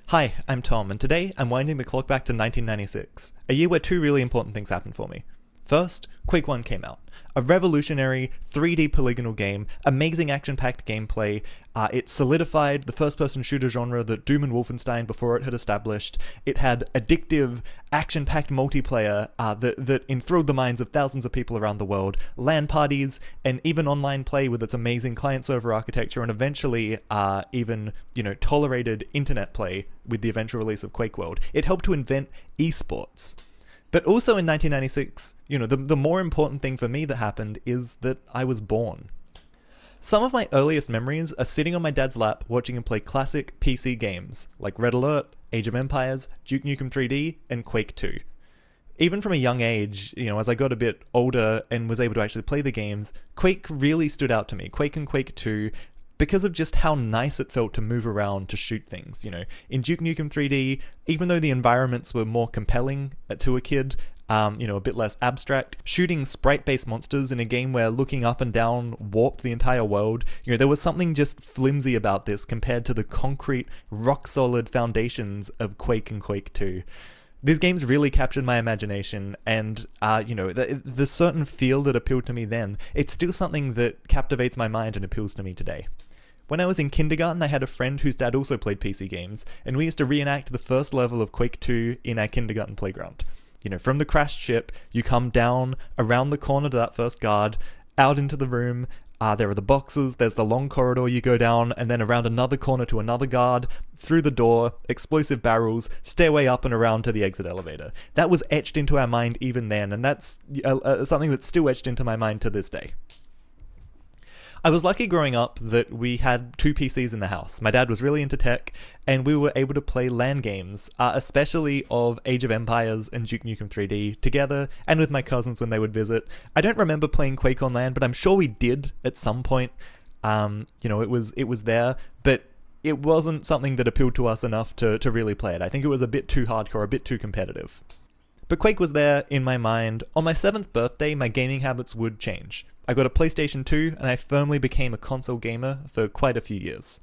Hi, I'm Tom, and today I'm winding the clock back to 1996, a year where two really important things happened for me. First, Quake 1 came out. A revolutionary 3D polygonal game, amazing action-packed gameplay. It solidified the first-person shooter genre that Doom and Wolfenstein before it had established. It had addictive, action-packed multiplayer that enthralled the minds of thousands of people around the world, LAN parties, and even online play with its amazing client-server architecture, and eventually even tolerated internet play with the eventual release of Quake World. It helped to invent esports. But also in 1996, the more important thing for me that happened is that I was born. Some of my earliest memories are sitting on my dad's lap watching him play classic PC games like Red Alert, Age of Empires, Duke Nukem 3D, and Quake 2. Even from a young age, as I got a bit older and was able to actually play the games, Quake really stood out to me. Quake and Quake 2, because of just how nice it felt to move around to shoot things. In Duke Nukem 3D, even though the environments were more compelling to a kid, a bit less abstract, shooting sprite-based monsters in a game where looking up and down warped the entire world, there was something just flimsy about this compared to the concrete, rock-solid foundations of Quake and Quake 2. These games really captured my imagination, and, the certain feel that appealed to me then, it's still something that captivates my mind and appeals to me today. When I was in kindergarten, I had a friend whose dad also played PC games, and we used to reenact the first level of Quake 2 in our kindergarten playground. From the crashed ship, you come down, around the corner to that first guard, out into the room. There are the boxes, there's the long corridor you go down, and then around another corner to another guard, through the door, explosive barrels, stairway up and around to the exit elevator. That was etched into our mind even then, and that's something that's still etched into my mind to this day. I was lucky growing up that we had two PCs in the house. My dad was really into tech, and we were able to play LAN games, especially of Age of Empires and Duke Nukem 3D, together, and with my cousins when they would visit. I don't remember playing Quake on LAN, but I'm sure we did at some point. It was there, but it wasn't something that appealed to us enough to really play it. I think it was a bit too hardcore, a bit too competitive. But Quake was there in my mind. On my 7th birthday, my gaming habits would change. I got a PlayStation 2, and I firmly became a console gamer for quite a few years.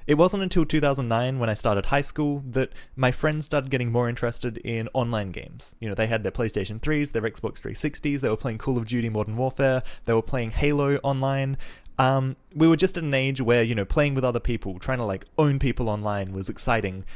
It wasn't until 2009, when I started high school, that my friends started getting more interested in online games. They had their PlayStation 3s, their Xbox 360s, they were playing Call of Duty Modern Warfare, they were playing Halo online. We were just at an age where, playing with other people, trying to own people online was exciting.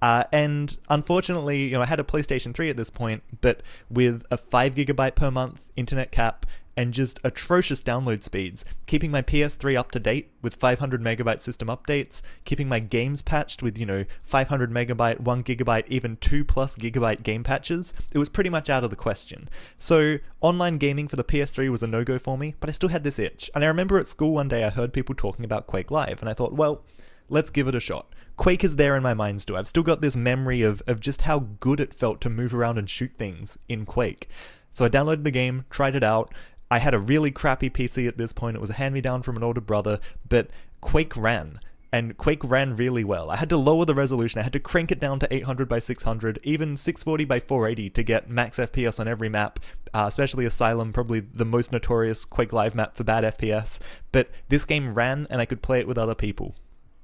And unfortunately, I had a PlayStation 3 at this point, but with a 5GB per month internet cap and just atrocious download speeds, keeping my PS3 up to date with 500MB system updates, keeping my games patched with, 500MB, 1GB, even 2+ GB game patches, it was pretty much out of the question. So online gaming for the PS3 was a no-go for me, but I still had this itch. And I remember at school one day I heard people talking about Quake Live, and I thought, well, let's give it a shot. Quake is there in my mind still. I've still got this memory of just how good it felt to move around and shoot things in Quake. So I downloaded the game, tried it out. I had a really crappy PC at this point. It was a hand-me-down from an older brother, but Quake ran. And Quake ran really well. I had to lower the resolution. I had to crank it down to 800x600, even 640x480 to get max FPS on every map, especially Asylum, probably the most notorious Quake Live map for bad FPS. But this game ran, and I could play it with other people.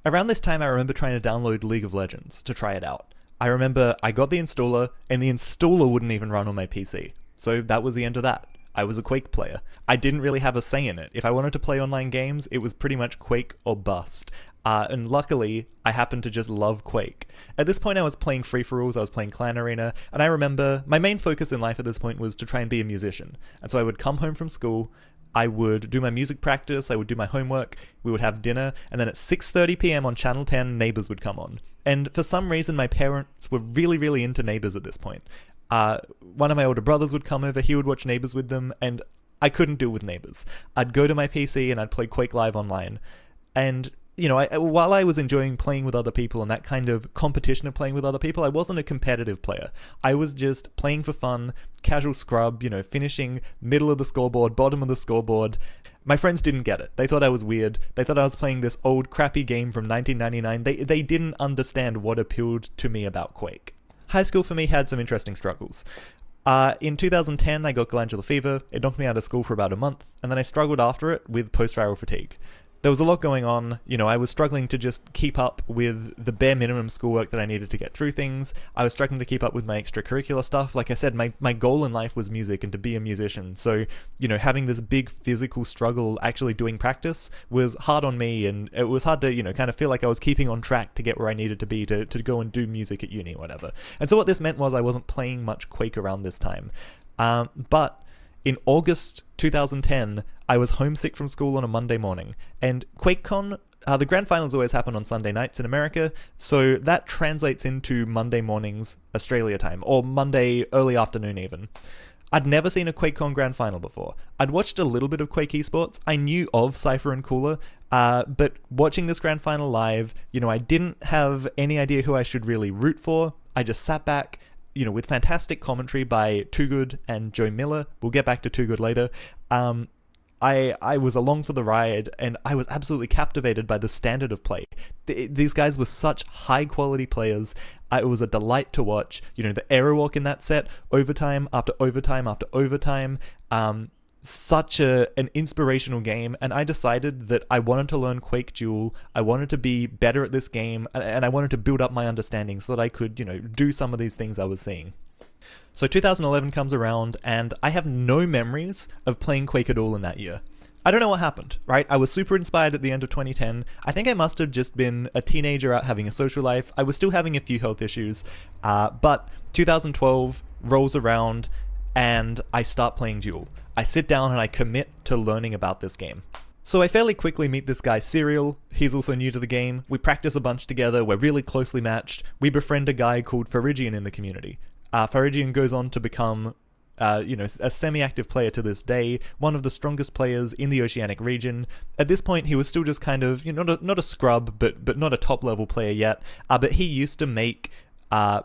Around this time, I remember trying to download League of Legends to try it out. I remember I got the installer, and the installer wouldn't even run on my PC. So that was the end of that. I was a Quake player. I didn't really have a say in it. If I wanted to play online games, it was pretty much Quake or bust. And luckily, I happened to just love Quake. At this point, I was playing free-for-alls, I was playing Clan Arena, and I remember my main focus in life at this point was to try and be a musician. And so I would come home from school, I would do my music practice, I would do my homework, we would have dinner, and then at 6:30 p.m. on Channel 10, Neighbours would come on. And for some reason, my parents were really, really into Neighbours at this point. One of my older brothers would come over, he would watch Neighbours with them, and I couldn't deal with Neighbours. I'd go to my PC and I'd play Quake Live online. And, while I was enjoying playing with other people and that kind of competition of playing with other people, I wasn't a competitive player. I was just playing for fun, casual scrub, finishing middle of the scoreboard, bottom of the scoreboard. My friends didn't get it. They thought I was weird. They thought I was playing this old crappy game from 1999. They didn't understand what appealed to me about Quake. High school for me had some interesting struggles. In 2010, I got glandular fever. It knocked me out of school for about a month, and then I struggled after it with post-viral fatigue. there was a lot going on. I was struggling to just keep up with the bare minimum schoolwork that I needed to get through things. I was struggling to keep up with my extracurricular stuff. Like I said, my goal in life was music and to be a musician. So, having this big physical struggle actually doing practice was hard on me, and it was hard to, kind of feel like I was keeping on track to get where I needed to be to go and do music at uni or whatever. And so what this meant was I wasn't playing much Quake around this time. But in August 2010, I was homesick from school on a Monday morning, and QuakeCon, the grand finals always happen on Sunday nights in America, so that translates into Monday mornings Australia time, or Monday early afternoon even. I'd never seen a QuakeCon grand final before. I'd watched a little bit of Quake esports. I knew of Cypher and Cooler, but watching this grand final live, I didn't have any idea who I should really root for. I just sat back, with fantastic commentary by Too Good and Joe Miller. We'll get back to Too Good later. I was along for the ride, and I was absolutely captivated by the standard of play. These guys were such high-quality players. It was a delight to watch. The arrow walk in that set, overtime after overtime after overtime. Such an inspirational game, and I decided that I wanted to learn Quake Duel. I wanted to be better at this game, and I wanted to build up my understanding so that I could, do some of these things I was seeing. So 2011 comes around, and I have no memories of playing Quake at all in that year. I don't know what happened, right? I was super inspired at the end of 2010. I think I must have just been a teenager out having a social life. I was still having a few health issues, but 2012 rolls around, and I start playing Duel. I sit down and I commit to learning about this game. So I fairly quickly meet this guy, Serial. He's also new to the game. We practice a bunch together. We're really closely matched. We befriend a guy called Phrygian in the community. Phrygian goes on to become, a semi-active player to this day, one of the strongest players in the Oceanic region. At this point, he was still just kind of, not a scrub, but not a top-level player yet. But he used to make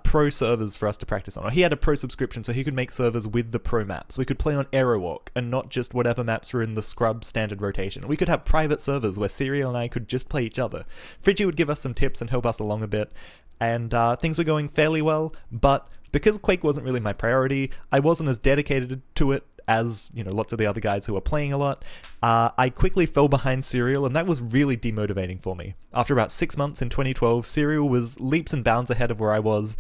pro servers for us to practice on. Or he had a pro subscription, so he could make servers with the pro maps. We could play on Aerowalk, and not just whatever maps were in the scrub standard rotation. We could have private servers where Serial and I could just play each other. Phrygian would give us some tips and help us along a bit, and things were going fairly well, but because Quake wasn't really my priority, I wasn't as dedicated to it as, lots of the other guys who were playing a lot. I quickly fell behind Serial, and that was really demotivating for me. After about 6 months in 2012, Serial was leaps and bounds ahead of where I was.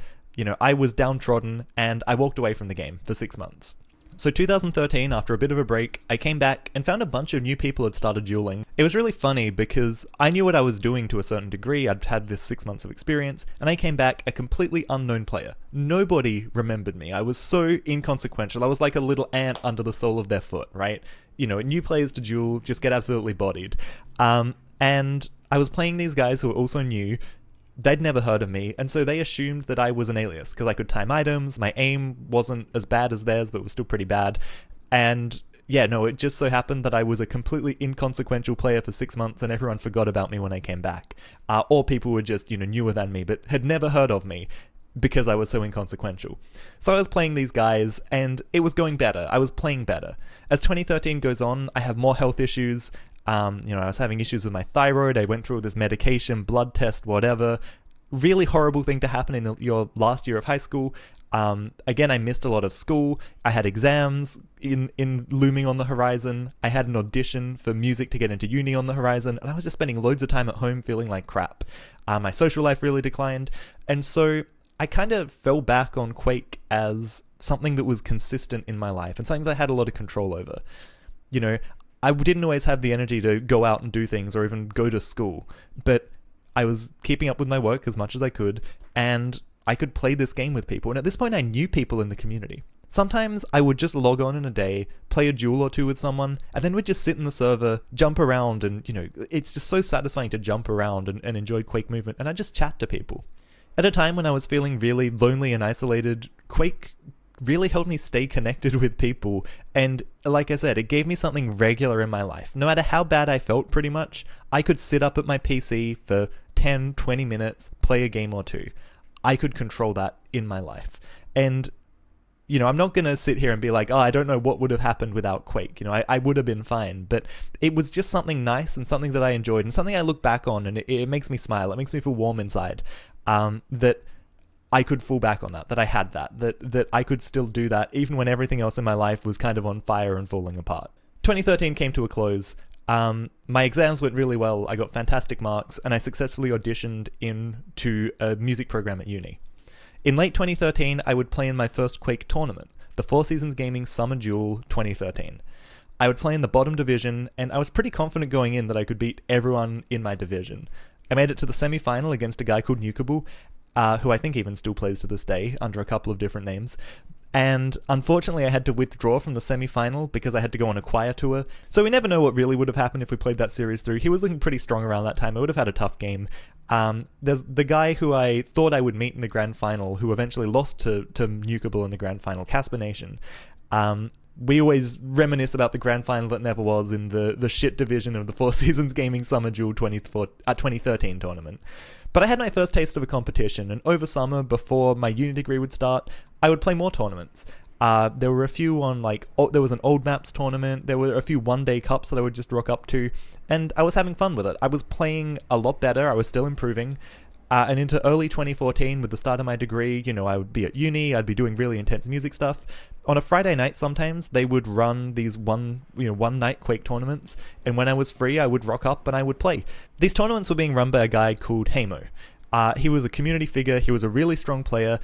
I was downtrodden, and I walked away from the game for 6 months. So 2013, after a bit of a break, I came back and found a bunch of new people had started dueling. It was really funny because I knew what I was doing to a certain degree. I'd had this 6 months of experience, and I came back a completely unknown player. Nobody remembered me. I was so inconsequential. I was like a little ant under the sole of their foot, right? New players to duel just get absolutely bodied. And I was playing these guys who were also new. They'd never heard of me, and so they assumed that I was an alias, because I could time items, my aim wasn't as bad as theirs, but was still pretty bad, and it just so happened that I was a completely inconsequential player for 6 months, and everyone forgot about me when I came back. Or people were just, newer than me, but had never heard of me, because I was so inconsequential. So I was playing these guys, and it was going better. I was playing better. As 2013 goes on, I have more health issues. I was having issues with my thyroid. I went through all this medication, blood test, whatever. Really horrible thing to happen in your last year of high school. Again, I missed a lot of school. I had exams in looming on the horizon. I had an audition for music to get into uni on the horizon, and I was just spending loads of time at home feeling like crap. My social life really declined, and so I kind of fell back on Quake as something that was consistent in my life and something that I had a lot of control over. I didn't always have the energy to go out and do things or even go to school, but I was keeping up with my work as much as I could, and I could play this game with people. And at this point, I knew people in the community. Sometimes I would just log on in a day, play a duel or two with someone, and then we'd just sit in the server, jump around, and, it's just so satisfying to jump around and enjoy Quake movement, and I'd just chat to people. At a time when I was feeling really lonely and isolated, Quake really helped me stay connected with people, and like I said, it gave me something regular in my life. No matter how bad I felt, pretty much, I could sit up at my PC for 10, 20 minutes, play a game or two. I could control that in my life. And, I'm not going to sit here and be like, I don't know what would have happened without Quake. I would have been fine, but it was just something nice and something that I enjoyed and something I look back on, and it makes me smile. It makes me feel warm inside, that I could fall back on that I had that I could still do that even when everything else in my life was kind of on fire and falling apart. 2013 came to a close. My exams went really well, I got fantastic marks, and I successfully auditioned into a music program at uni. In late 2013, I would play in my first Quake tournament, the Four Seasons Gaming Summer Duel 2013. I would play in the bottom division, and I was pretty confident going in that I could beat everyone in my division. I made it to the semi-final against a guy called Nukable, who I think even still plays to this day, under a couple of different names. And unfortunately I had to withdraw from the semi-final because I had to go on a choir tour, so we never know what really would have happened if we played that series through. He was looking pretty strong around that time. I would have had a tough game. There's the guy who I thought I would meet in the grand final, who eventually lost to Nukable in the grand final, Casper Nation. We always reminisce about the grand final that never was in the shit division of the Four Seasons Gaming Summer Duel 2013 tournament. But I had my first taste of a competition, and over summer, before my uni degree would start, I would play more tournaments. There were a few on, there was an old maps tournament, there were a few one-day cups that I would just rock up to, and I was having fun with it. I was playing a lot better, I was still improving, and into early 2014, with the start of my degree, I would be at uni, I'd be doing really intense music stuff. On a Friday night sometimes, they would run these one-night Quake tournaments, and when I was free, I would rock up and I would play. These tournaments were being run by a guy called Hamo. He was a community figure, he was a really strong player.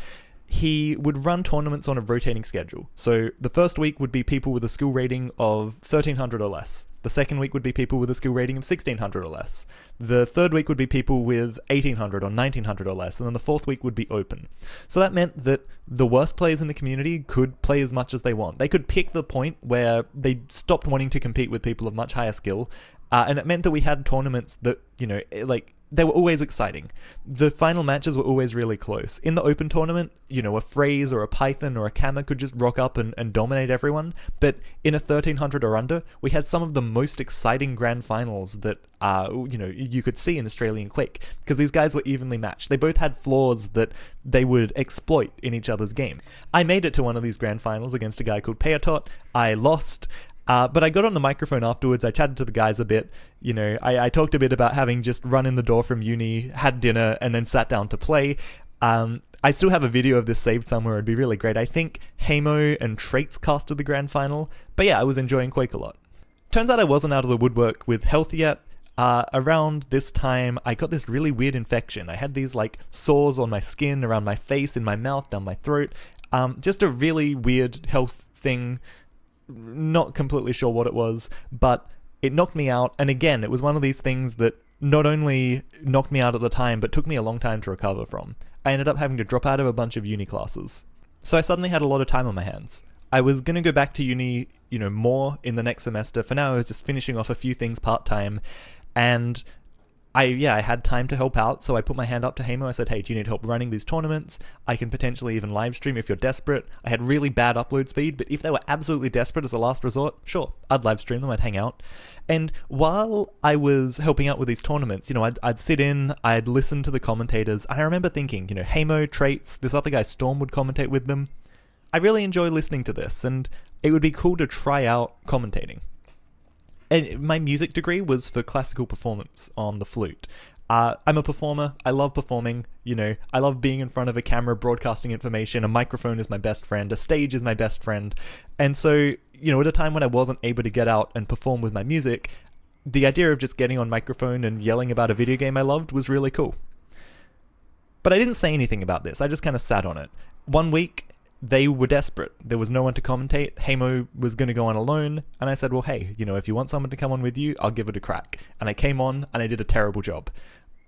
He would run tournaments on a rotating schedule. So the first week would be people with a skill rating of 1300 or less. The second week would be people with a skill rating of 1600 or less. The third week would be people with 1800 or 1900 or less. And then the fourth week would be open. So that meant that the worst players in the community could play as much as they want. They could pick the point where they stopped wanting to compete with people of much higher skill. And it meant that we had tournaments that, they were always exciting. The final matches were always really close. In the open tournament, a Phrase or a Python or a Kammer could just rock up and dominate everyone. But in a 1300 or under, we had some of the most exciting grand finals that, you could see in Australian Quake. Because these guys were evenly matched. They both had flaws that they would exploit in each other's game. I made it to one of these grand finals against a guy called Peatot. I lost. But I got on the microphone afterwards, I chatted to the guys a bit, I talked a bit about having just run in the door from uni, had dinner, and then sat down to play. I still have a video of this saved somewhere, it'd be really great. I think Hamo and Traits casted the grand final, but yeah, I was enjoying Quake a lot. Turns out I wasn't out of the woodwork with health yet. Around this time, I got this really weird infection. I had these sores on my skin, around my face, in my mouth, down my throat. Just a really weird health thing. Not completely sure what it was, but it knocked me out, and again, it was one of these things that not only knocked me out at the time, but took me a long time to recover from. I ended up having to drop out of a bunch of uni classes. So I suddenly had a lot of time on my hands. I was going to go back to uni, more in the next semester. For now, I was just finishing off a few things part-time, and I had time to help out, so I put my hand up to Hamo. I said, hey, do you need help running these tournaments? I can potentially even live stream if you're desperate. I had really bad upload speed, but if they were absolutely desperate as a last resort, sure, I'd live stream them, I'd hang out. And while I was helping out with these tournaments, I'd sit in, I'd listen to the commentators, and I remember thinking, Hamo, Traits, this other guy Storm would commentate with them. I really enjoy listening to this, and it would be cool to try out commentating. And my music degree was for classical performance on the flute. I'm a performer. I love performing. I love being in front of a camera, broadcasting information. A microphone is my best friend. A stage is my best friend. And so, at a time when I wasn't able to get out and perform with my music, the idea of just getting on microphone and yelling about a video game I loved was really cool. But I didn't say anything about this. I just kind of sat on it. One week, they were desperate. There was no one to commentate. Hamo was going to go on alone, and I said, well, hey, if you want someone to come on with you, I'll give it a crack. And I came on, and I did a terrible job.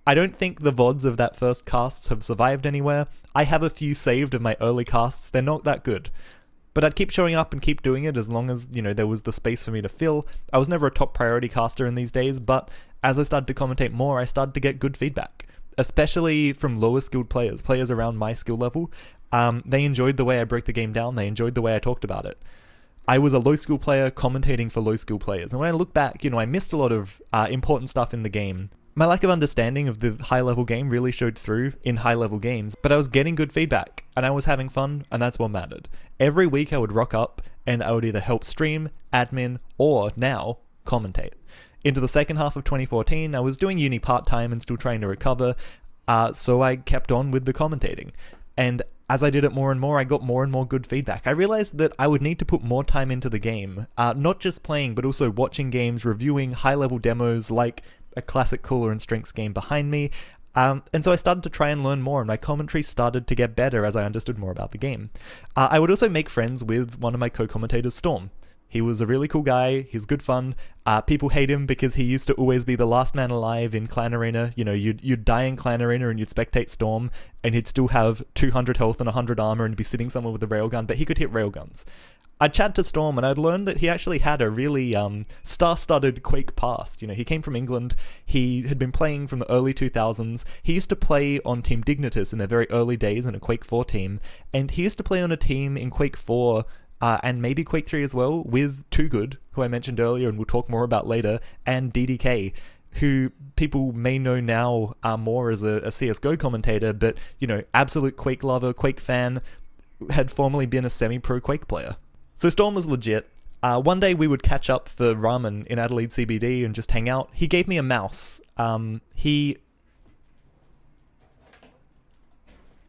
I don't think the VODs of that first casts have survived anywhere. I have a few saved of my early casts. They're not that good. But I'd keep showing up and keep doing it as long as, there was the space for me to fill. I was never a top priority caster in these days, but as I started to commentate more, I started to get good feedback. Especially from lower skilled players around my skill level. They enjoyed the way I broke the game down, they enjoyed the way I talked about it. I was a low skill player commentating for low skill players, and when I look back, I missed a lot of important stuff in the game. My lack of understanding of the high level game really showed through in high level games, but I was getting good feedback, and I was having fun, and that's what mattered. Every week I would rock up, and I would either help stream, admin, or now, commentate. Into the second half of 2014, I was doing uni part-time and still trying to recover, so I kept on with the commentating. And as I did it more and more, I got more and more good feedback. I realized that I would need to put more time into the game, not just playing, but also watching games, reviewing high-level demos like a classic Cooler and Strengths game behind me. And so I started to try and learn more, and my commentary started to get better as I understood more about the game. I would also make friends with one of my co-commentators, Storm. He was a really cool guy, he's good fun. People hate him because he used to always be the last man alive in Clan Arena. You know, you'd die in Clan Arena and you'd spectate Storm, and he'd still have 200 health and 100 armor and be sitting somewhere with a railgun, but he could hit railguns. I'd chat to Storm and I'd learned that he actually had a really star-studded Quake past. You know, he came from England, he had been playing from the early 2000s, he used to play on Team Dignitas in their very early days in a Quake 4 team, and he used to play on a team in Quake 4 and maybe Quake 3 as well, with Too Good, who I mentioned earlier and we'll talk more about later, and DDK, who people may know now more as a CSGO commentator, but, you know, absolute Quake lover, Quake fan, had formerly been a semi-pro Quake player. So Storm was legit. One day we would catch up for ramen in Adelaide CBD and just hang out. He gave me a mouse. He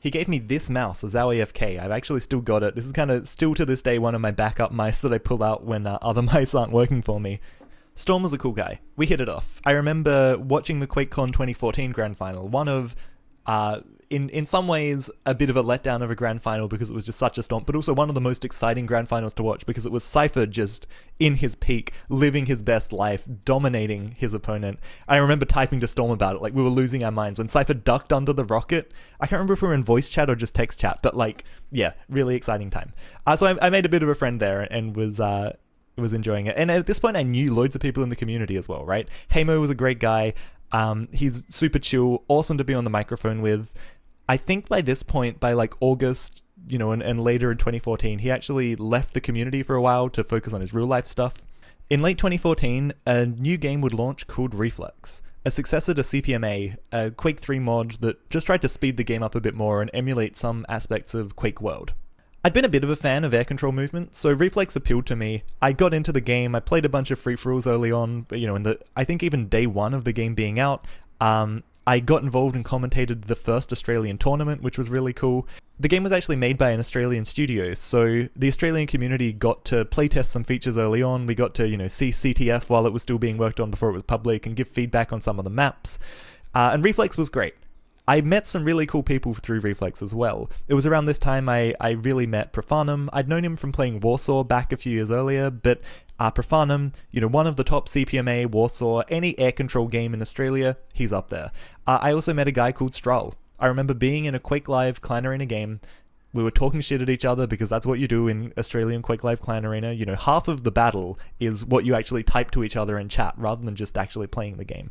gave me this mouse, a Zowie FK. I've actually still got it. This is kind of still to this day one of my backup mice that I pull out when other mice aren't working for me. Storm was a cool guy. We hit it off. I remember watching the QuakeCon 2014 Grand Final, one of, in some ways, a bit of a letdown of a Grand Final because it was just such a stomp, but also one of the most exciting Grand Finals to watch because it was Cypher just in his peak, living his best life, dominating his opponent. I remember typing to Storm about it, like we were losing our minds. When Cypher ducked under the rocket, I can't remember if we were in voice chat or just text chat, but like, yeah, really exciting time. So I made a bit of a friend there and was enjoying it. And at this point, I knew loads of people in the community as well, right? Hamo was a great guy. He's super chill, awesome to be on the microphone with. I think by this point, by like August, you know, and later in 2014, he actually left the community for a while to focus on his real life stuff. In late 2014, a new game would launch called Reflex, a successor to CPMA, a Quake 3 mod that just tried to speed the game up a bit more and emulate some aspects of Quake World. I'd been a bit of a fan of air control movement, so Reflex appealed to me. I got into the game, I played a bunch of free-for-alls early on, but, you know, I think even day one of the game being out, I got involved and commentated the first Australian tournament, which was really cool. The game was actually made by an Australian studio, so the Australian community got to playtest some features early on. We got to, you know, see CTF while it was still being worked on before it was public and give feedback on some of the maps. And Reflex was great. I met some really cool people through Reflex as well. It was around this time I really met Profanum. I'd known him from playing Warsaw back a few years earlier, but Profanum, you know, one of the top CPMA, Warsaw, any air control game in Australia, he's up there. I also met a guy called Strull. I remember being in a Quake Live Clan Arena game. We were talking shit at each other because that's what you do in Australian Quake Live Clan Arena. You know, half of the battle is what you actually type to each other in chat rather than just actually playing the game.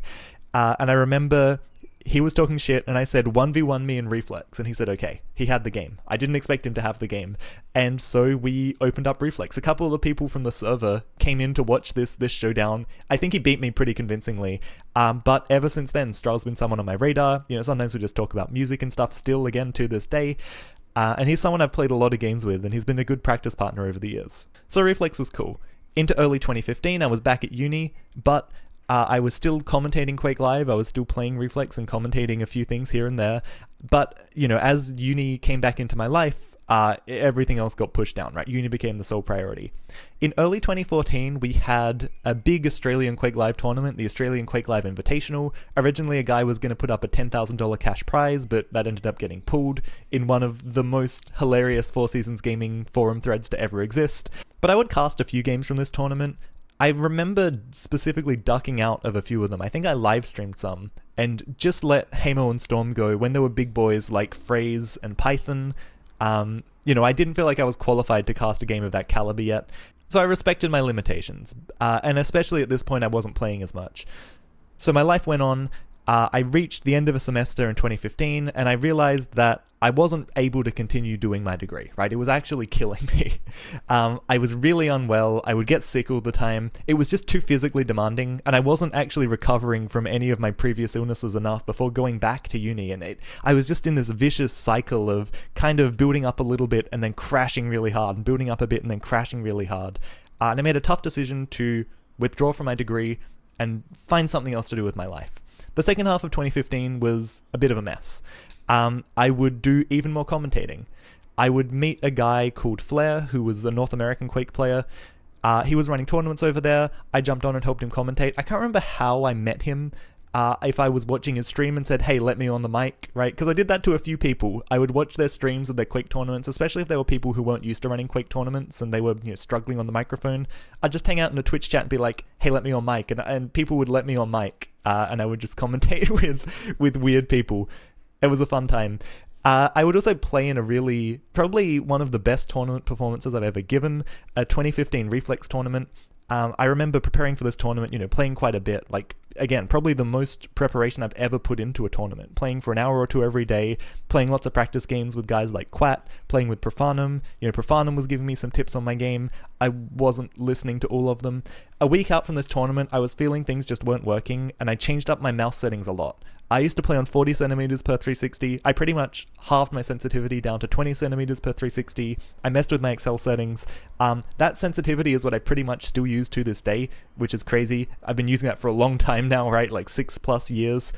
And I remember he was talking shit and I said 1v1 me in Reflex, and he said okay. He had the game. I didn't expect him to have the game, and so we opened up Reflex. A couple of the people from the server came in to watch this showdown. I think he beat me pretty convincingly, but ever since then Strull's been someone on my radar. You know, sometimes we just talk about music and stuff still, again, to this day. And he's someone I've played a lot of games with, and he's been a good practice partner over the years. So Reflex was cool. Into early 2015 I was back at uni, but I was still commentating Quake Live, I was still playing Reflex and commentating a few things here and there, but, you know, as uni came back into my life, everything else got pushed down, right? Uni became the sole priority. In early 2014, we had a big Australian Quake Live tournament, the Australian Quake Live Invitational. Originally, a guy was going to put up a $10,000 cash prize, but that ended up getting pulled in one of the most hilarious Four Seasons Gaming forum threads to ever exist. But I would cast a few games from this tournament. I remember specifically ducking out of a few of them. I think I live streamed some and just let Hamo and Storm go when there were big boys like Phrase and Python. You know, I didn't feel like I was qualified to cast a game of that caliber yet, so I respected my limitations. And especially at this point, I wasn't playing as much. So my life went on. I reached the end of a semester in 2015, and I realized that I wasn't able to continue doing my degree, right? It was actually killing me. I was really unwell. I would get sick all the time. It was just too physically demanding, and I wasn't actually recovering from any of my previous illnesses enough before going back to uni. And I was just in this vicious cycle of kind of building up a little bit and then crashing really hard, and building up a bit and then crashing really hard. And I made a tough decision to withdraw from my degree and find something else to do with my life. The second half of 2015 was a bit of a mess. I would do even more commentating. I would meet a guy called Flair, who was a North American Quake player. He was running tournaments over there. I jumped on and helped him commentate. I can't remember how I met him. If I was watching his stream and said, hey, let me on the mic, right? Because I did that to a few people. I would watch their streams of their Quake tournaments, especially if they were people who weren't used to running Quake tournaments and they were, struggling on the microphone. I'd just hang out in a Twitch chat and be like, hey, let me on mic. And people would let me on mic, and I would just commentate with weird people. It was a fun time. I would also play in probably one of the best tournament performances I've ever given, a 2015 Reflex tournament. I remember preparing for this tournament, playing quite a bit. Like, again, probably the most preparation I've ever put into a tournament. Playing for an hour or two every day, playing lots of practice games with guys like Quat, playing with Profanum. Profanum was giving me some tips on my game. I wasn't listening to all of them. A week out from this tournament, I was feeling things just weren't working, and I changed up my mouse settings a lot. I used to play on 40 centimeters per 360. I pretty much halved my sensitivity down to 20 centimeters per 360. I messed with my Excel settings. That sensitivity is what I pretty much still use to this day, which is crazy. I've been using that for a long time now, right? Like 6+ years.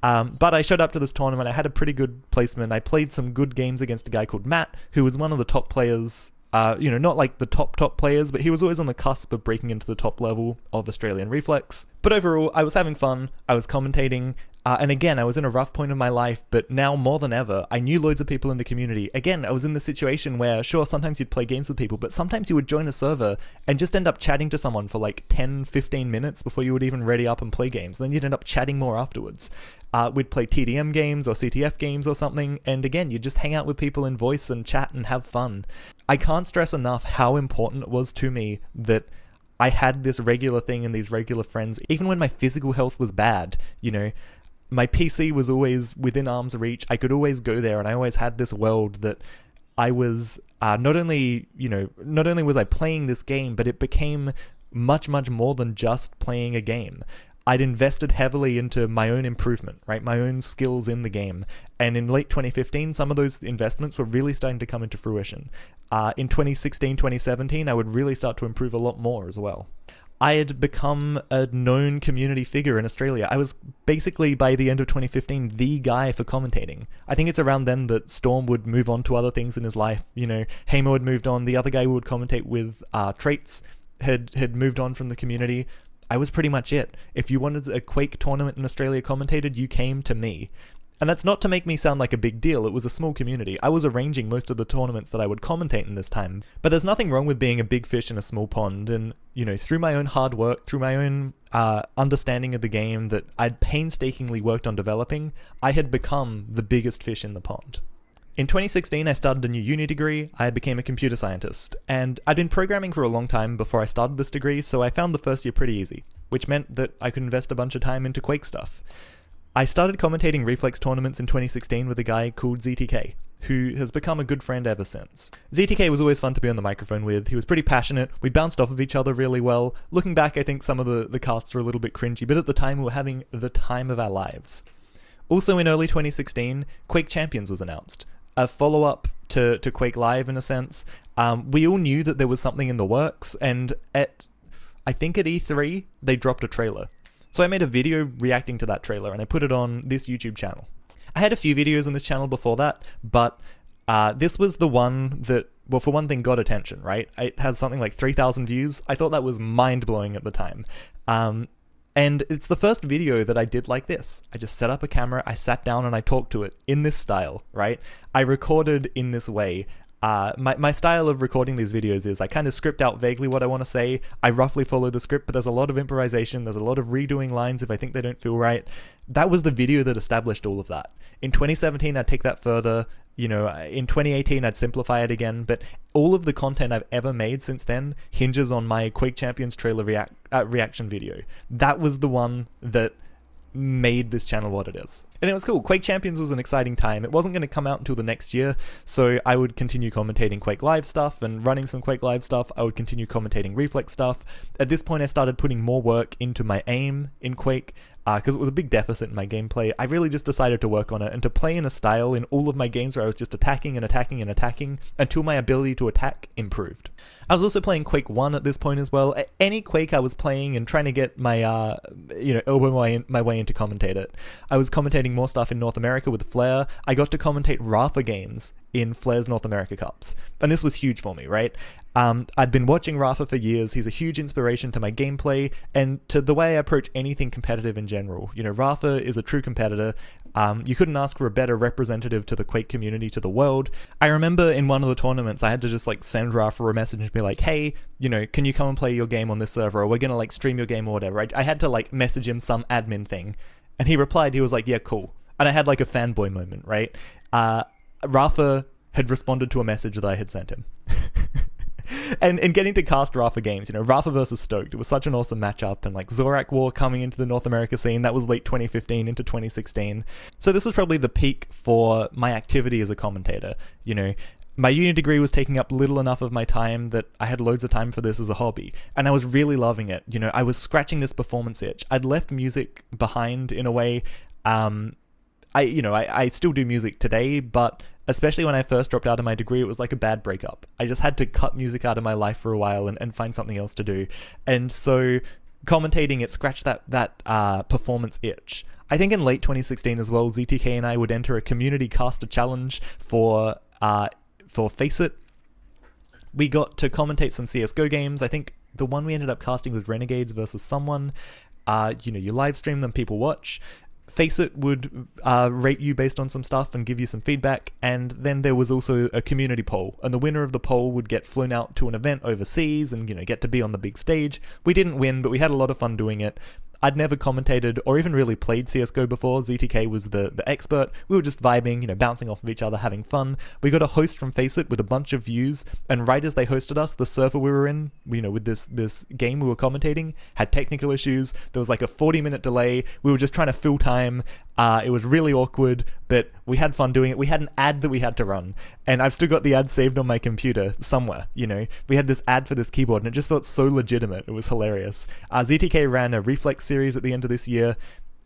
But I showed up to this tournament. I had a pretty good placement. I played some good games against a guy called Matt, who was one of the top players. Not like the top players, but he was always on the cusp of breaking into the top level of Australian Reflex. But overall, I was having fun. I was commentating. And again, I was in a rough point of my life, but now more than ever, I knew loads of people in the community. Again, I was in the situation where, sure, sometimes you'd play games with people, but sometimes you would join a server and just end up chatting to someone for like 10-15 minutes before you would even ready up and play games. Then you'd end up chatting more afterwards. We'd play TDM games or CTF games or something, and again, you'd just hang out with people in voice and chat and have fun. I can't stress enough how important it was to me that I had this regular thing and these regular friends, even when my physical health was bad, my PC was always within arm's reach. I could always go there, and I always had this world that I was not only was I playing this game, but it became much, much more than just playing a game. I'd invested heavily into my own improvement, right? My own skills in the game. And in late 2015, some of those investments were really starting to come into fruition. In 2016, 2017, I would really start to improve a lot more as well. I had become a known community figure in Australia. I was basically, by the end of 2015, the guy for commentating. I think it's around then that Storm would move on to other things in his life. Hamer had moved on. The other guy who would commentate with Traits had moved on from the community. I was pretty much it. If you wanted a Quake tournament in Australia commentated, you came to me. And that's not to make me sound like a big deal. It was a small community. I was arranging most of the tournaments that I would commentate in this time. But there's nothing wrong with being a big fish in a small pond. And, through my own hard work, through my own understanding of the game that I'd painstakingly worked on developing, I had become the biggest fish in the pond. In 2016, I started a new uni degree. I became a computer scientist. And I'd been programming for a long time before I started this degree, so I found the first year pretty easy, which meant that I could invest a bunch of time into Quake stuff. I started commentating Reflex tournaments in 2016 with a guy called ZTK, who has become a good friend ever since. ZTK was always fun to be on the microphone with. He was pretty passionate. We bounced off of each other really well. Looking back, I think some of the casts were a little bit cringy, but at the time we were having the time of our lives. Also in early 2016, Quake Champions was announced. A follow-up to Quake Live in a sense. We all knew that there was something in the works, and I think at E3, they dropped a trailer. So I made a video reacting to that trailer, and I put it on this YouTube channel. I had a few videos on this channel before that, but this was the one that, well, for one thing, got attention, right? It has something like 3,000 views. I thought that was mind-blowing at the time. And it's the first video that I did like this. I just set up a camera, I sat down, and I talked to it in this style, right? I recorded in this way. My style of recording these videos is I kind of script out vaguely what I want to say. I roughly follow the script, but there's a lot of improvisation. There's a lot of redoing lines if I think they don't feel right. That was the video that established all of that. In 2017, I'd take that further. In 2018, I'd simplify it again, but all of the content I've ever made since then hinges on my Quake Champions trailer reaction video. That was the one that made this channel what it is. And it was cool. Quake Champions was an exciting time. It wasn't going to come out until the next year, so I would continue commentating Quake Live stuff and running some Quake Live stuff. I would continue commentating Reflex stuff. At this point, I started putting more work into my aim in Quake, because it was a big deficit in my gameplay. I really just decided to work on it and to play in a style in all of my games where I was just attacking and attacking and attacking until my ability to attack improved. I was also playing Quake 1 at this point as well. Any Quake I was playing and trying to get my, elbow my way into commentate it. I was commentating commentating more stuff in North America with Flair, I got to commentate Rafa games in Flair's North America Cups. And this was huge for me, right? I'd been watching Rafa for years. He's a huge inspiration to my gameplay and to the way I approach anything competitive in general. You know, Rafa is a true competitor. You couldn't ask for a better representative to the Quake community, to the world. I remember in one of the tournaments, I had to just like send Rafa a message and be like, hey, you know, can you come and play your game on this server, or we're gonna like stream your game or whatever. I had to like message him some admin thing, and he replied, he was like, yeah, cool. And I had like a fanboy moment, right? Rafa had responded to a message that I had sent him. And getting to cast Rafa games, you know, Rafa versus Stoked, it was such an awesome matchup, and like Zorak War coming into the North America scene, that was late 2015 into 2016. So this was probably the peak for my activity as a commentator. You know, my uni degree was taking up little enough of my time that I had loads of time for this as a hobby, and I was really loving it. You know, I was scratching this performance itch. I'd left music behind in a way. I still do music today, but especially when I first dropped out of my degree, it was like a bad breakup. I just had to cut music out of my life for a while and find something else to do. And so commentating, it scratched that performance itch. I think in late 2016 as well, ZTK and I would enter a community caster challenge for Face It. We got to commentate some CSGO games. I think the one we ended up casting was Renegades versus someone. You live stream them, people watch. Face It would rate you based on some stuff and give you some feedback, and then there was also a community poll, and the winner of the poll would get flown out to an event overseas and, you know, get to be on the big stage. We didn't win, but we had a lot of fun doing it. I'd never commentated or even really played CSGO before. ZTK was the expert. We were just vibing, you know, bouncing off of each other, having fun. We got a host from Face It with a bunch of views, and right as they hosted us, the server we were in, you know, with this game we were commentating, had technical issues. There was like a 40-minute delay. We were just trying to fill time. It was really awkward, but we had fun doing it. We had an ad that we had to run, and I've still got the ad saved on my computer somewhere, you know. We had this ad for this keyboard, and it just felt so legitimate. It was hilarious. ZTK ran a Reflex series at the end of this year.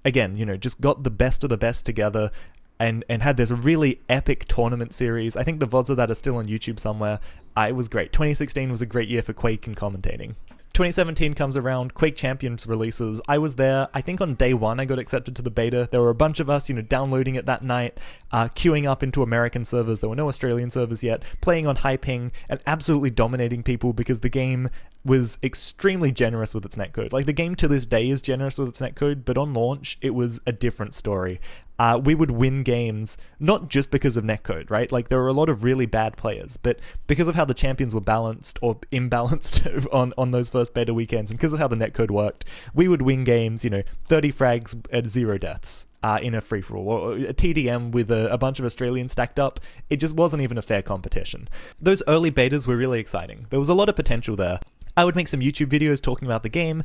Again, you know, just got the best of the best together and had this really epic tournament series. I think the VODs of that are still on YouTube somewhere. It was great. 2016 was a great year for Quake and commentating. 2017 comes around, Quake Champions releases. I was there. I think on day one I got accepted to the beta. There were a bunch of us, you know, downloading it that night, queuing up into American servers. There were no Australian servers yet, playing on high ping and absolutely dominating people because the game was extremely generous with its netcode. Like, the game to this day is generous with its netcode, but on launch it was a different story. We would win games not just because of netcode, right? Like, there were a lot of really bad players, but because of how the champions were balanced or imbalanced on those first beta weekends, and because of how the netcode worked, we would win games, you know, 30 frags at 0 deaths in a free-for-all, or a TDM with a bunch of Australians stacked up. It just wasn't even a fair competition. Those early betas were really exciting. There was a lot of potential there. I would make some YouTube videos talking about the game.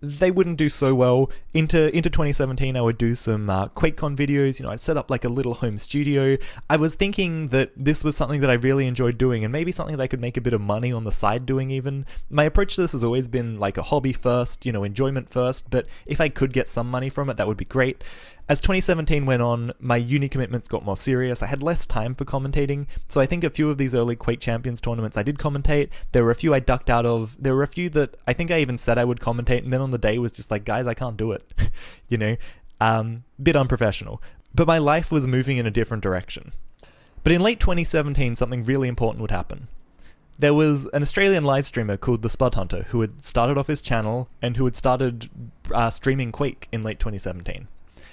They wouldn't do so well. Into 2017, I would do some QuakeCon videos. You know, I'd set up like a little home studio. I was thinking that this was something that I really enjoyed doing, and maybe something that I could make a bit of money on the side doing even. My approach to this has always been like a hobby first, you know, enjoyment first, but if I could get some money from it, that would be great. As 2017 went on, my uni commitments got more serious. I had less time for commentating, so I think a few of these early Quake Champions tournaments I did commentate. There were a few I ducked out of. There were a few that I think I even said I would commentate, and then on the day was just like, guys, I can't do it. You know, bit unprofessional. But my life was moving in a different direction. But in late 2017, something really important would happen. There was an Australian live streamer called the Spud Hunter who had started off his channel and who had started streaming Quake in late 2017.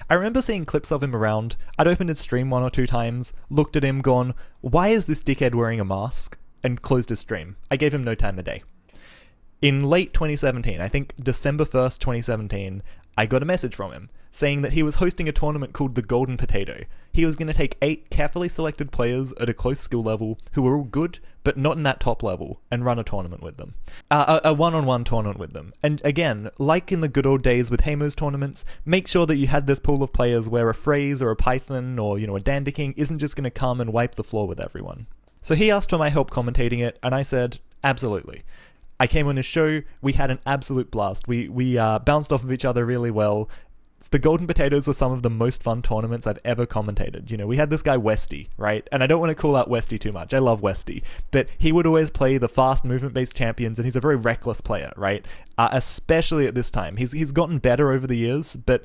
I remember seeing clips of him around. I'd opened his stream 1 or 2 times, looked at him, gone, why is this dickhead wearing a mask? And closed his stream. I gave him no time of day. In late 2017, I think December 1st, 2017, I got a message from him saying that he was hosting a tournament called the Golden Potato. He was going to take 8 carefully selected players at a close skill level who were all good, but not in that top level, and run a tournament with them. A one-on-one tournament with them. And again, like in the good old days with Hamo's tournaments, make sure that you had this pool of players where a Phrase or a Python or, you know, a Dandy King isn't just going to come and wipe the floor with everyone. So he asked for my help commentating it, and I said, absolutely. I came on his show, we had an absolute blast. We bounced off of each other really well. The Golden Potatoes were some of the most fun tournaments I've ever commentated. You know, we had this guy Westy, right? And I don't want to call out Westy too much. I love Westy. But he would always play the fast movement-based champions, and he's a very reckless player, right? Especially at this time. He's gotten better over the years, but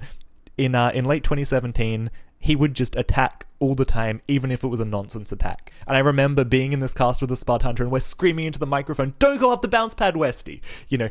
in late 2017, he would just attack all the time, even if it was a nonsense attack. And I remember being in this cast with a Spud Hunter, and we're screaming into the microphone, "Don't go up the bounce pad, Westy!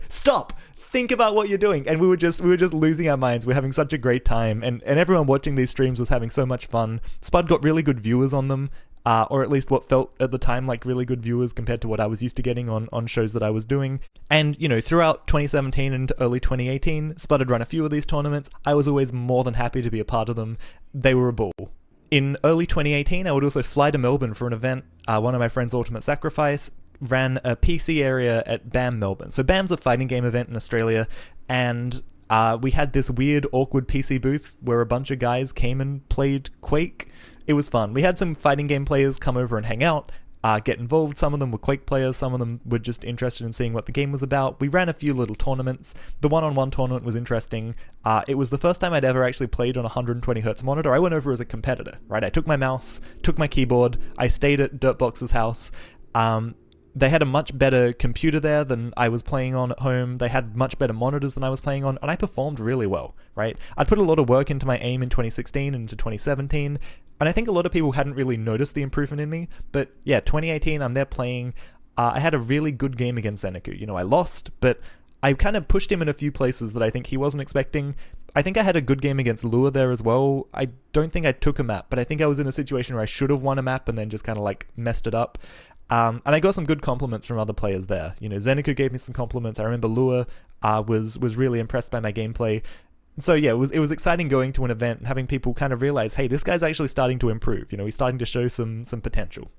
Stop! Think about what you're doing." And we were just losing our minds. We're having such a great time, and everyone watching these streams was having so much fun. Spud got really good viewers on them. Or at least what felt at the time like really good viewers compared to what I was used to getting on shows that I was doing. And, throughout 2017 and early 2018, Spud had run a few of these tournaments. I was always more than happy to be a part of them. They were a ball. In early 2018, I would also fly to Melbourne for an event. One of my friends, Ultimate Sacrifice, ran a PC area at BAM Melbourne. So BAM's a fighting game event in Australia, and we had this weird, awkward PC booth where a bunch of guys came and played Quake. It was fun. We had some fighting game players come over and hang out, get involved. Some of them were Quake players, some of them were just interested in seeing what the game was about. We ran a few little tournaments. The one-on-one tournament was interesting. It was the first time I'd ever actually played on a 120Hz monitor. I went over as a competitor, right? I took my mouse, took my keyboard, I stayed at Dirtbox's house. They had a much better computer there than I was playing on at home. They had much better monitors than I was playing on, and I performed really well, right? I'd put a lot of work into my aim in 2016 and into 2017, and I think a lot of people hadn't really noticed the improvement in me. But yeah, 2018, I'm there playing. I had a really good game against Zeneku. I lost, but I kind of pushed him in a few places that I think he wasn't expecting. I think I had a good game against Lua there as well. I don't think I took a map, but I think I was in a situation where I should have won a map and then just kind of messed it up. And I got some good compliments from other players there. Zeneku gave me some compliments. I remember Lua was really impressed by my gameplay. So yeah, it was exciting going to an event and having people kind of realize, hey, this guy's actually starting to improve. He's starting to show some potential.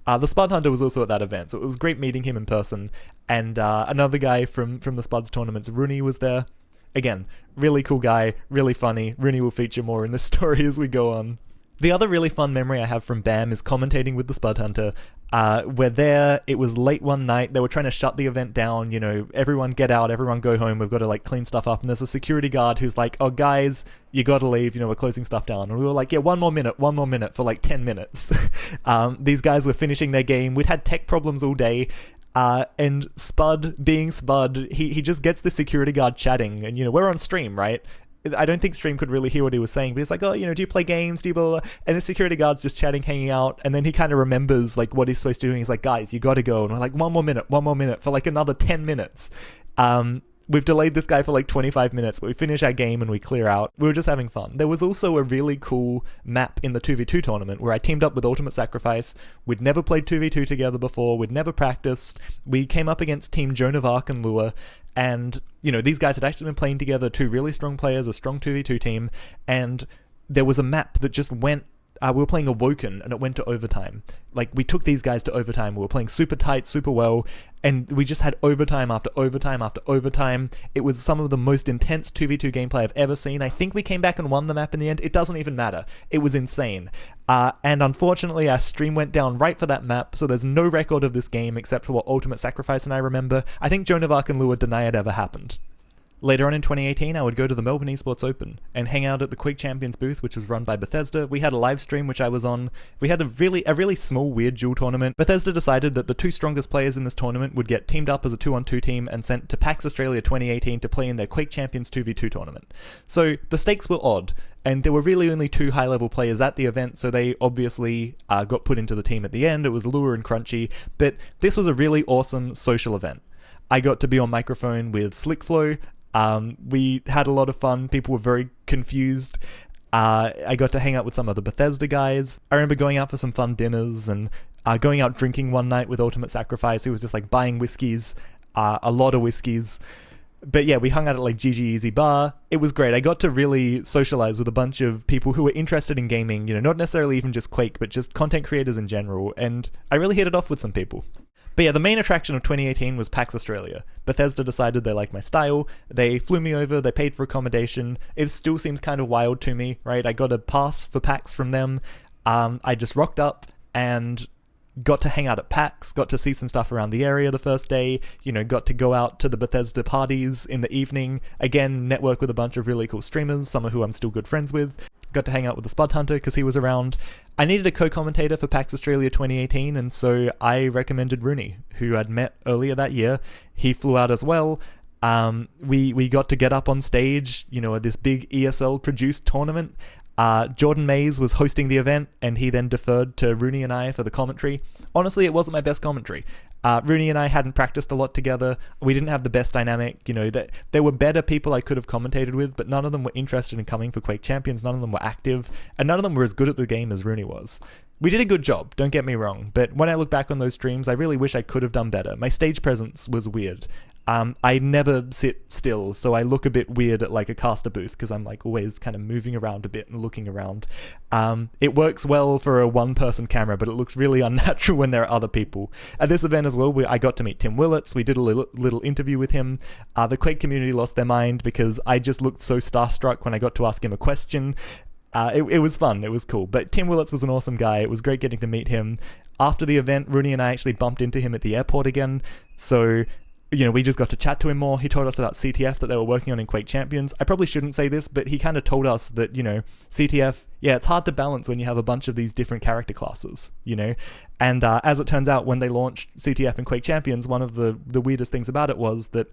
The Spud Hunter was also at that event, so it was great meeting him in person. And another guy from the Spuds tournaments, Rooney, was there. Again, really cool guy, really funny. Rooney will feature more in this story as we go on. The other really fun memory I have from BAM is commentating with the Spud Hunter. We're there, it was late one night, they were trying to shut the event down, everyone get out, everyone go home, we've got to clean stuff up, and there's a security guard who's like, "Oh guys, you gotta leave, we're closing stuff down." And we were like, yeah, one more minute for 10 minutes. These guys were finishing their game, we'd had tech problems all day, and Spud, being Spud, he just gets the security guard chatting, and we're on stream, right? I don't think stream could really hear what he was saying, but he's like, "Oh, do you play games? Do you blah, blah?" And the security guard's just chatting, hanging out, and then he kind of remembers what he's supposed to do, and he's like, "Guys, you gotta go." And we're like, one more minute for another 10 minutes. We've delayed this guy for 25 minutes, but we finish our game and we clear out. We were just having fun. There was also a really cool map in the 2v2 tournament where I teamed up with Ultimate Sacrifice. We'd never played 2v2 together before. We'd never practiced. We came up against Team Joan of Arc and Lua, and, these guys had actually been playing together, two really strong players, a strong 2v2 team, and there was a map that just went we were playing Awoken, and it went to overtime. We took these guys to overtime. We were playing super tight, super well, and we just had overtime after overtime after overtime. It was some of the most intense 2v2 gameplay I've ever seen. I think we came back and won the map in the end. It doesn't even matter. It was insane. And unfortunately, our stream went down right for that map, so there's no record of this game except for what Ultimate Sacrifice and I remember. I think Joan of Arc and Lua deny it ever happened. Later on in 2018, I would go to the Melbourne Esports Open and hang out at the Quake Champions booth, which was run by Bethesda. We had a live stream, which I was on. We had a really small, weird duel tournament. Bethesda decided that the two strongest players in this tournament would get teamed up as a 2-on-2 team and sent to Pax Australia 2018 to play in their Quake Champions 2v2 tournament. So the stakes were odd, and there were really only two high-level players at the event, so they obviously got put into the team at the end. It was Lua and Crunchy, but this was a really awesome social event. I got to be on microphone with Slickflow. We had a lot of fun. People were very confused. I got to hang out with some of the Bethesda guys. I remember going out for some fun dinners and going out drinking one night with Ultimate Sacrifice, who was just buying whiskeys, a lot of whiskeys. But yeah, we hung out at GG Easy Bar. It was great. I got to really socialize with a bunch of people who were interested in gaming, not necessarily even just Quake, but just content creators in general, and I really hit it off with some people. But yeah, the main attraction of 2018 was Pax Australia. Bethesda decided they liked my style, they flew me over, they paid for accommodation. It still seems kind of wild to me, right? I got a pass for PAX from them. I just rocked up and got to hang out at PAX, got to see some stuff around the area the first day, got to go out to the Bethesda parties in the evening, again, network with a bunch of really cool streamers, some of who I'm still good friends with. Got to hang out with the Spud Hunter because he was around. I needed a co-commentator for PAX Australia 2018, and so I recommended Rooney, who I'd met earlier that year. He flew out as well. We got to get up on stage, at this big ESL produced tournament. Jordan Mays was hosting the event, and he then deferred to Rooney and I for the commentary. Honestly, it wasn't my best commentary. Rooney and I hadn't practiced a lot together. We didn't have the best dynamic. That there were better people I could have commentated with, but none of them were interested in coming for Quake Champions. None of them were active, and none of them were as good at the game as Rooney was. We did a good job, don't get me wrong, but when I look back on those streams, I really wish I could have done better. My stage presence was weird. I never sit still, so I look a bit weird at like a caster booth because I'm like always kind of moving around a bit and looking around. It works well for a one-person camera, but it looks really unnatural when there are other people. At this event as well, I got to meet Tim Willits. We did a little interview with him. The Quake community lost their mind because I just looked so starstruck when I got to ask him a question. It was fun. It was cool. But Tim Willits was an awesome guy. It was great getting to meet him. After the event, Rooney and I actually bumped into him at the airport again. So we just got to chat to him more. He told us about CTF that they were working on in Quake Champions. I probably shouldn't say this, but he kind of told us that, CTF, it's hard to balance when you have a bunch of these different character classes, And as it turns out, when they launched CTF and Quake Champions, one of the weirdest things about it was that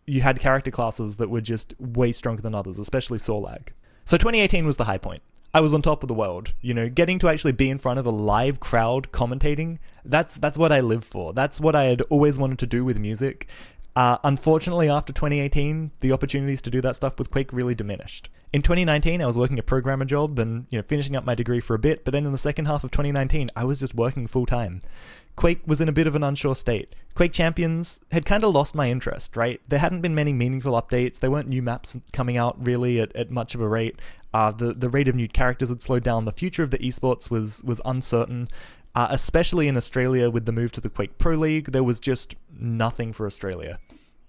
you had character classes that were just way stronger than others, especially Sorlag. So 2018 was the high point. I was on top of the world, getting to actually be in front of a live crowd commentating. That's what I live for. That's what I had always wanted to do with music. Unfortunately, after 2018, the opportunities to do that stuff with Quake really diminished. In 2019, I was working a programmer job and finishing up my degree for a bit, but then in the second half of 2019, I was just working full time. Quake was in a bit of an unsure state. Quake Champions had kind of lost my interest, right? There hadn't been many meaningful updates. There weren't new maps coming out really at much of a rate. The rate of new characters had slowed down. The future of the esports was uncertain, especially in Australia with the move to the Quake Pro League. There was just nothing for Australia.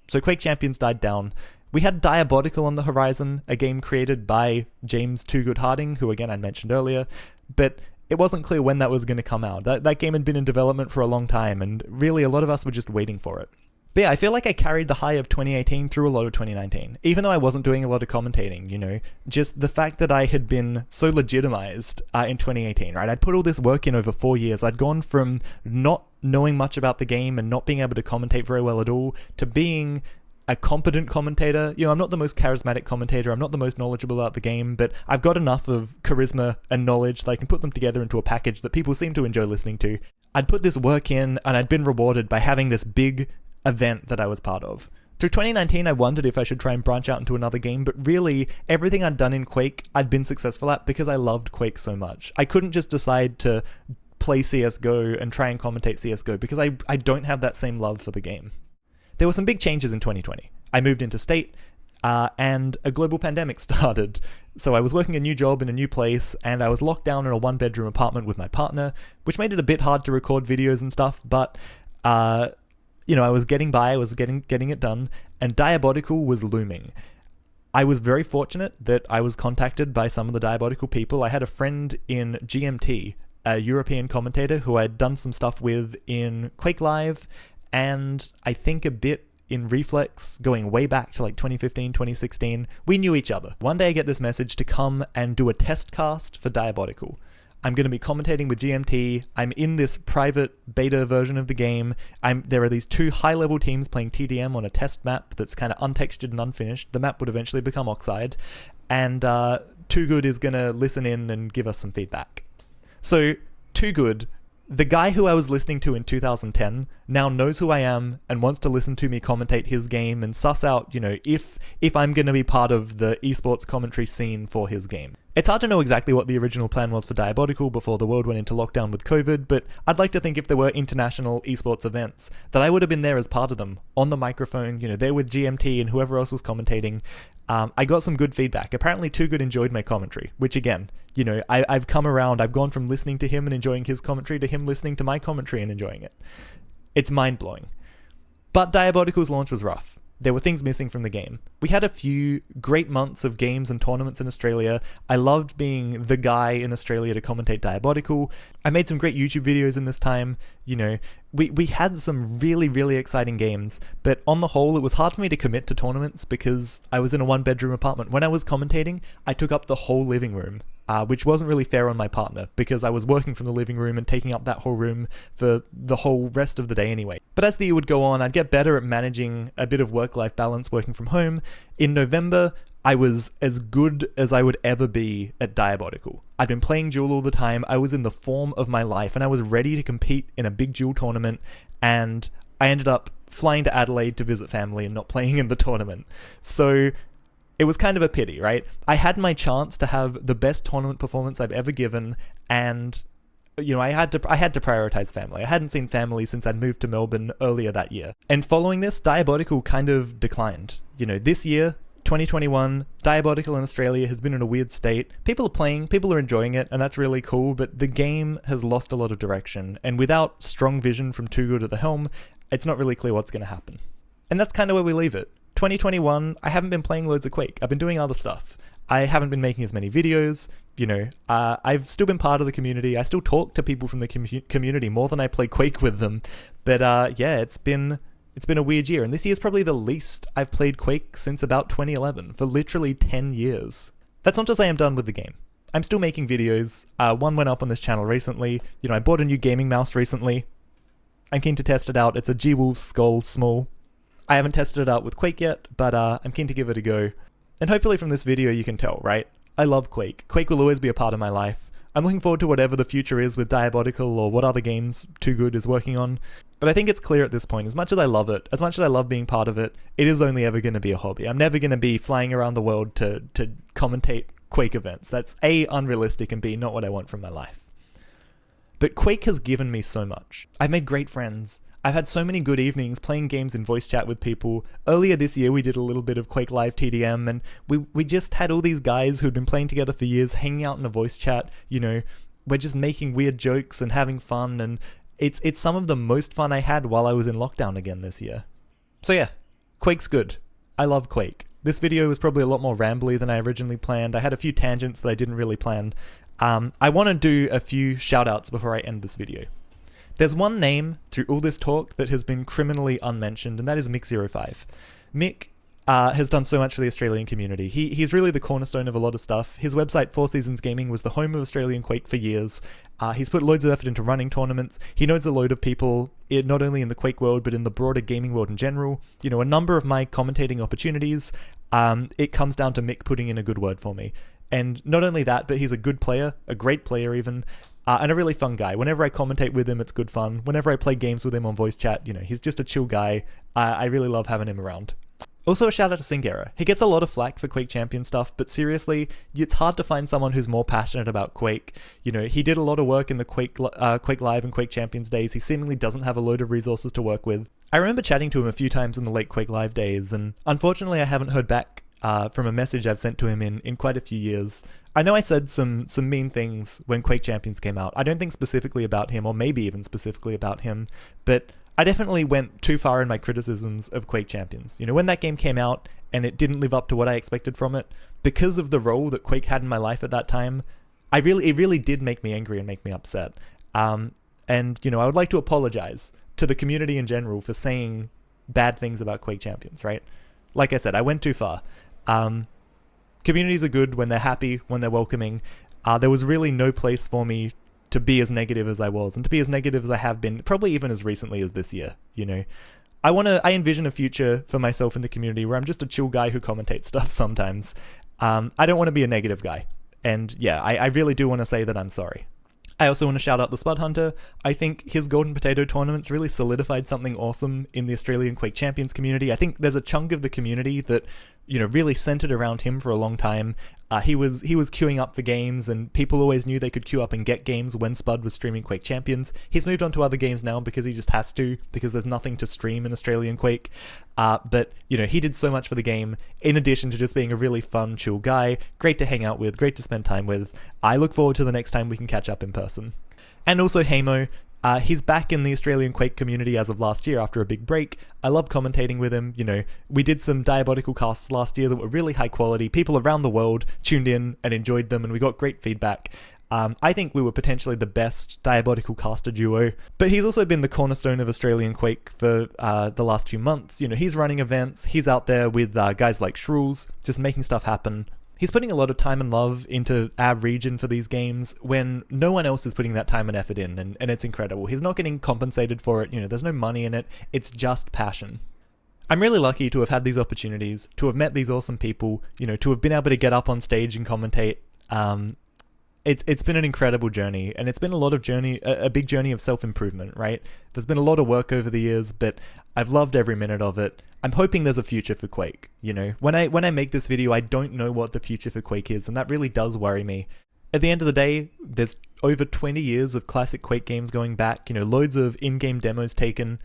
So Quake Champions died down. We had Diabotical on the horizon, a game created by James Too Good Harding, who again I mentioned earlier, but it wasn't clear when that was going to come out. That game had been in development for a long time, and really a lot of us were just waiting for it. But yeah, I feel like I carried the high of 2018 through a lot of 2019, even though I wasn't doing a lot of commentating, just the fact that I had been so legitimized in 2018, right? I'd put all this work in over 4 years. I'd gone from not knowing much about the game and not being able to commentate very well at all to being a competent commentator. I'm not the most charismatic commentator, I'm not the most knowledgeable about the game, but I've got enough of charisma and knowledge that I can put them together into a package that people seem to enjoy listening to. I'd put this work in, and I'd been rewarded by having this big event that I was part of. Through 2019, I wondered if I should try and branch out into another game, but really, everything I'd done in Quake, I'd been successful at because I loved Quake so much. I couldn't just decide to play CSGO and try and commentate CSGO because I don't have that same love for the game. There were some big changes in 2020. I moved into state, and a global pandemic started. So I was working a new job in a new place, and I was locked down in a one-bedroom apartment with my partner, which made it a bit hard to record videos and stuff, but I was getting by, I was getting it done, and Diabotical was looming. I was very fortunate that I was contacted by some of the Diabotical people. I had a friend in GMT, a European commentator who I'd done some stuff with in Quake Live, and I think a bit in Reflex, going way back to like 2015, 2016. We knew each other. One day I get this message to come and do a test cast for Diabotical. I'm going to be commentating with GMT. I'm in this private beta version of the game. There are these two high-level teams playing TDM on a test map that's kind of untextured and unfinished. The map would eventually become Oxide, and Too Good is going to listen in and give us some feedback. So, Too Good, the guy who I was listening to in 2010, now knows who I am and wants to listen to me commentate his game and suss out, if I'm going to be part of the esports commentary scene for his game. It's hard to know exactly what the original plan was for Diabotical before the world went into lockdown with COVID, but I'd like to think if there were international esports events, that I would have been there as part of them, on the microphone, there with GMT and whoever else was commentating. I got some good feedback. Apparently Too Good enjoyed my commentary, which again, I've come around. I've gone from listening to him and enjoying his commentary to him listening to my commentary and enjoying it. It's mind-blowing. But Diabotical's launch was rough. There were things missing from the game. We had a few great months of games and tournaments in Australia. I loved being the guy in Australia to commentate Diabotical. I made some great YouTube videos in this time. We had some really, really exciting games, but on the whole, it was hard for me to commit to tournaments because I was in a one-bedroom apartment. When I was commentating, I took up the whole living room. which wasn't really fair on my partner because I was working from the living room and taking up that whole room for the whole rest of the day anyway. But as the year would go on, I'd get better at managing a bit of work-life balance working from home. In November, I was as good as I would ever be at Diabotical. I'd been playing Duel all the time, I was in the form of my life, and I was ready to compete in a big Duel tournament, and I ended up flying to Adelaide to visit family and not playing in the tournament. So it was kind of a pity, right? I had my chance to have the best tournament performance I've ever given, and I had to prioritize family. I hadn't seen family since I'd moved to Melbourne earlier that year. And following this, Diabotical kind of declined. This year, 2021, Diabotical in Australia has been in a weird state. People are playing, people are enjoying it, and that's really cool, but the game has lost a lot of direction, and without strong vision from Too Good at the helm, it's not really clear what's going to happen. And that's kind of where we leave it. 2021, I haven't been playing loads of Quake. I've been doing other stuff. I haven't been making as many videos. I've still been part of the community. I still talk to people from the community more than I play Quake with them. But it's been a weird year. And this year's probably the least I've played Quake since about 2011, for literally 10 years. That's not to say I'm done with the game. I'm still making videos. One went up on this channel recently. I bought a new gaming mouse recently. I'm keen to test it out. It's a G-Wolf Skull Small. I haven't tested it out with Quake yet, but I'm keen to give it a go. And hopefully from this video you can tell, right? I love Quake. Quake will always be a part of my life. I'm looking forward to whatever the future is with Diabotical or what other games Too Good is working on. But I think it's clear at this point, as much as I love it, as much as I love being part of it, it is only ever going to be a hobby. I'm never going to be flying around the world to commentate Quake events. That's A, unrealistic, and B, not what I want from my life. But Quake has given me so much. I've made great friends. I've had so many good evenings playing games in voice chat with people. Earlier this year we did a little bit of Quake Live TDM, and we just had all these guys who'd been playing together for years hanging out in a voice chat. We're just making weird jokes and having fun, and it's some of the most fun I had while I was in lockdown again this year. So yeah, Quake's good. I love Quake. This video was probably a lot more rambly than I originally planned. I had a few tangents that I didn't really plan. I want to do a few shoutouts before I end this video. There's one name through all this talk that has been criminally unmentioned, and that is Mick05. Mick has done so much for the Australian community. He's really the cornerstone of a lot of stuff. His website, 4 Seasons Gaming, was the home of Australian Quake for years. He's put loads of effort into running tournaments. He knows a load of people, not only in the Quake world, but in the broader gaming world in general. A number of my commentating opportunities, it comes down to Mick putting in a good word for me. And not only that, but he's a good player, a great player even, and a really fun guy. Whenever I commentate with him, it's good fun. Whenever I play games with him on voice chat, he's just a chill guy. I really love having him around. Also a shout out to Singera. He gets a lot of flack for Quake Champion stuff, but seriously, it's hard to find someone who's more passionate about Quake. He did a lot of work in the Quake Live and Quake Champions days. He seemingly doesn't have a load of resources to work with. I remember chatting to him a few times in the late Quake Live days, and unfortunately I haven't heard back from a message I've sent to him in quite a few years. I know I said some mean things when Quake Champions came out. I don't think specifically about him, or maybe even specifically about him, but I definitely went too far in my criticisms of Quake Champions. When that game came out and it didn't live up to what I expected from it, because of the role that Quake had in my life at that time, it really did make me angry and make me upset. And I would like to apologize to the community in general for saying bad things about Quake Champions, right? Like I said, I went too far. Communities are good when they're happy, when they're welcoming. There was really no place for me to be as negative as I was, and to be as negative as I have been, probably even as recently as this year, I envision a future for myself in the community where I'm just a chill guy who commentates stuff sometimes. I don't want to be a negative guy. And yeah, I really do want to say that I'm sorry. I also want to shout out the Spud Hunter. I think his Golden Potato tournaments really solidified something awesome in the Australian Quake Champions community. I think there's a chunk of the community that, really centered around him for a long time. He was queuing up for games, and people always knew they could queue up and get games when Spud was streaming Quake Champions. He's moved on to other games now because he just has to, because there's nothing to stream in Australian Quake. But he did so much for the game, in addition to just being a really fun, chill guy, great to hang out with, great to spend time with. I look forward to the next time we can catch up in person. And also Hamo. He's back in the Australian Quake community as of last year after a big break. I love commentating with him. We did some Diabotical casts last year that were really high quality. People around the world tuned in and enjoyed them, and we got great feedback. I think we were potentially the best Diabotical caster duo, but he's also been the cornerstone of Australian Quake for the last few months. He's running events, he's out there with guys like Shrules, just making stuff happen. He's putting a lot of time and love into our region for these games when no one else is putting that time and effort in, and it's incredible. He's not getting compensated for it, there's no money in it, it's just passion. I'm really lucky to have had these opportunities, to have met these awesome people, to have been able to get up on stage and commentate. It's been an incredible journey, and it's been a big journey of self-improvement, right? There's been a lot of work over the years, but I've loved every minute of it. I'm hoping there's a future for Quake, When I make this video, I don't know what the future for Quake is, and that really does worry me. At the end of the day, there's over 20 years of classic Quake games going back, loads of in-game demos taken.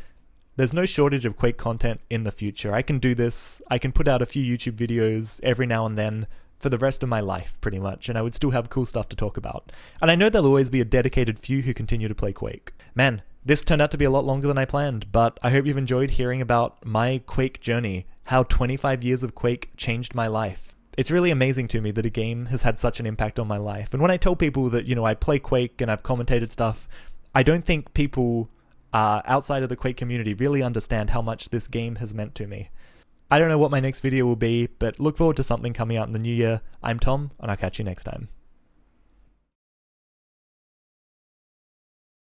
There's no shortage of Quake content in the future. I can do this, I can put out a few YouTube videos every now and then for the rest of my life, pretty much, and I would still have cool stuff to talk about. And I know there'll always be a dedicated few who continue to play Quake. Man, this turned out to be a lot longer than I planned, but I hope you've enjoyed hearing about my Quake journey, how 25 years of Quake changed my life. It's really amazing to me that a game has had such an impact on my life. And when I tell people that, I play Quake and I've commentated stuff, I don't think people outside of the Quake community really understand how much this game has meant to me. I don't know what my next video will be, but look forward to something coming out in the new year. I'm Tom, and I'll catch you next time.